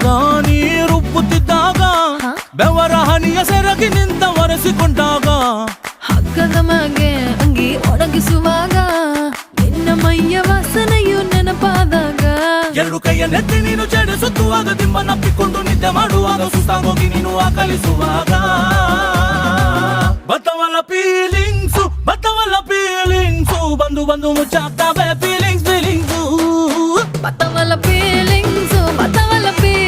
ರುಬ್ಬಿದಾಗ ನೀ ರುಬ್ಬುತ್ತಿದ್ದಾಗ ಬೆವರ ಹನಿಯ ಸೆರಗಿ ನಿಂತ ಒರೆಸಿಕೊಂಡಾಗ ಹಗ್ಗದ ಮ್ಯಾಗೆ ಅಂಗಿ ಒಣಗಿಸುವಾಗ ನಿನ್ನ ಮೈಯ ವಾಸನೆಯು ನೆನಪಾದಾಗ ಎರಡು ಕೈಯ ನೆತ್ತಿ ನೀನು ಜಡಿಸುತ್ತುವಾಗ ದಿಮ್ಮನಪ್ಪಿಕೊಂಡು ನಿದ್ದೆ ಮಾಡುವಾಗ ಸುಸ್ತಾಗೋಗಿ ನೀನು ಆಕಲಿಸುವಾಗ ಬತ್ತವಲ್ಲ ಫೀಲಿಂಗ್ಸು ಬಂದು ಬಂದು ಮುಚ್ಚಾಗ್ತವೆ